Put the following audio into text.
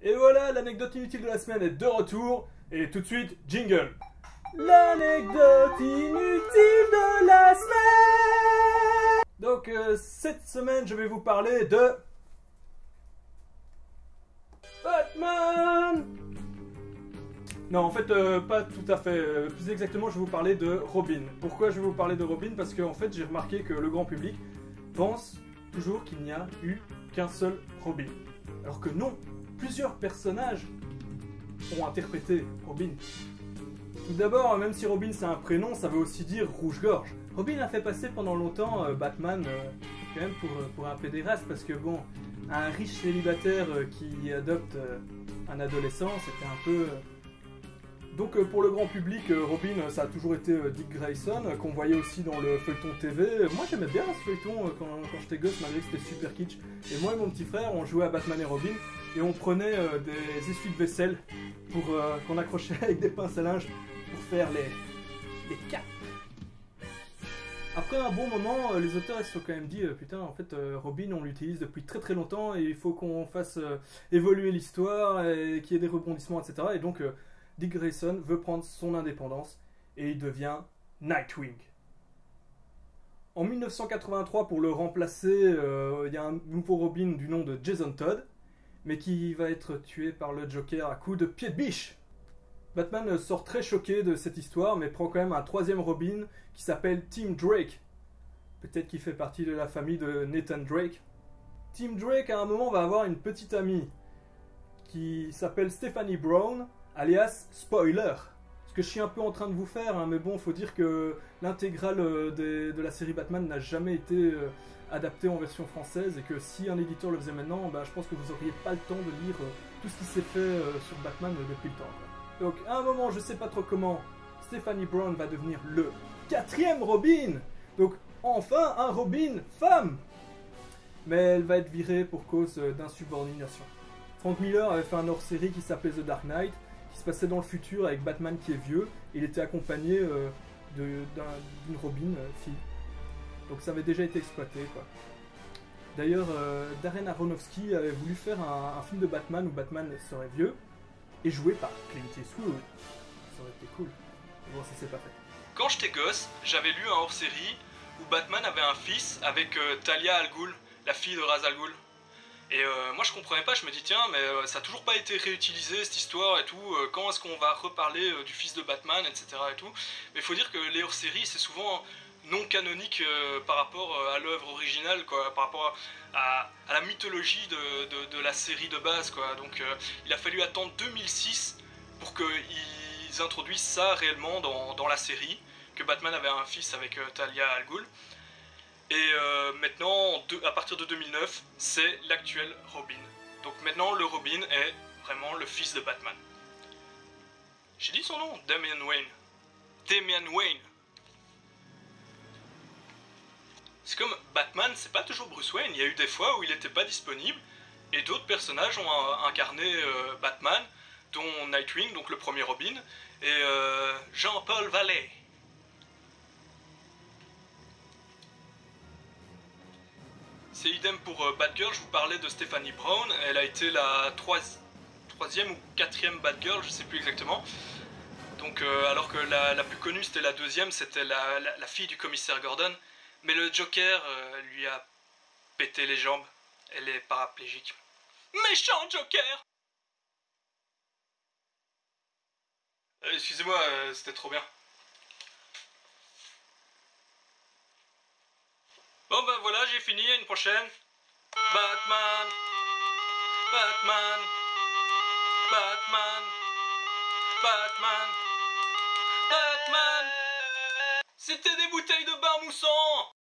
Et voilà, l'anecdote inutile de la semaine est de retour. Et tout de suite, jingle. L'anecdote inutile de la semaine. Donc, cette semaine, je vais vous parler de Batman. Non, en fait, pas tout à fait. Plus exactement, je vais vous parler de Robin. Pourquoi je vais vous parler de Robin? Parce que, en fait, j'ai remarqué que le grand public pense toujours qu'il n'y a eu qu'un seul Robin. Alors que non, plusieurs personnages ont interprété Robin. Tout d'abord, même si Robin c'est un prénom, ça veut aussi dire rouge-gorge. Robin a fait passer pendant longtemps Batman quand même pour un pédéraste, parce que bon, un riche célibataire qui adopte un adolescent, c'était un peu... Donc pour le grand public, Robin, ça a toujours été Dick Grayson, qu'on voyait aussi dans le feuilleton TV. Moi j'aimais bien ce feuilleton quand j'étais gosse, malgré que c'était super kitsch. Et moi et mon petit frère, on jouait à Batman et Robin, et on prenait des essuies de vaisselle pour qu'on accrochait avec des pinces à linge pour faire les capes. Après un bon moment, les auteurs se sont quand même dit putain, en fait Robin on l'utilise depuis très très longtemps et il faut qu'on fasse évoluer l'histoire et qu'il y ait des rebondissements, etc. Et donc Dick Grayson veut prendre son indépendance et il devient Nightwing. En 1983, pour le remplacer, il y a un nouveau Robin du nom de Jason Todd, mais qui va être tué par le Joker à coups de pied de biche. Batman sort très choqué de cette histoire, mais prend quand même un troisième Robin qui s'appelle Tim Drake. Peut-être qu'il fait partie de la famille de Nathan Drake. Tim Drake, à un moment, va avoir une petite amie qui s'appelle Stephanie Brown, alias Spoiler. Ce que je suis un peu en train de vous faire, hein, mais bon, faut dire que l'intégrale de la série Batman n'a jamais été adaptée en version française, et que si un éditeur le faisait maintenant, bah, je pense que vous n'auriez pas le temps de lire tout ce qui s'est fait sur Batman depuis le temps, quoi. Donc à un moment, je sais pas trop comment, Stephanie Brown va devenir le 4e Robin. Donc enfin un Robin femme. Mais elle va être virée pour cause d'insubordination. Frank Miller avait fait un hors-série qui s'appelait The Dark Knight, qui se passait dans le futur avec Batman qui est vieux. Et il était accompagné d'une Robin fille. Donc ça avait déjà été exploité, quoi. D'ailleurs, Darren Aronofsky avait voulu faire un film de Batman où Batman serait vieux et joué par Clint Eastwood. Ça aurait été cool. Mais bon, ça s'est pas fait. Quand j'étais gosse, j'avais lu un hors-série où Batman avait un fils avec Talia al Ghul, la fille de Ra's al Ghul. Et moi je comprenais pas, je me dis tiens, mais ça a toujours pas été réutilisé cette histoire et tout, quand est-ce qu'on va reparler du fils de Batman, etc. et tout. Mais il faut dire que les hors-séries c'est souvent non canonique par rapport à l'œuvre originale, quoi, par rapport à la mythologie de la série de base, quoi. Donc il a fallu attendre 2006 pour qu'ils introduisent ça réellement dans la série, que Batman avait un fils avec Talia al Ghul. Et maintenant, à partir de 2009, c'est l'actuel Robin. Donc maintenant, le Robin est vraiment le fils de Batman. J'ai dit son nom, Damian Wayne. Damian Wayne. C'est comme Batman, c'est pas toujours Bruce Wayne. Il y a eu des fois où il n'était pas disponible, et d'autres personnages ont incarné Batman, dont Nightwing, donc le premier Robin, et Jean-Paul Vallée. C'est idem pour Batgirl. Je vous parlais de Stephanie Brown. Elle a été la troisième ou 4e Batgirl, je sais plus exactement. Donc, alors que la plus connue c'était la 2e, c'était la fille du commissaire Gordon. Mais le Joker lui a pété les jambes. Elle est paraplégique. Méchant Joker! Excusez-moi, c'était trop bien. Bon ben voilà, j'ai fini, à une prochaine. Batman, Batman, Batman, Batman, Batman. C'était des bouteilles de bar moussant.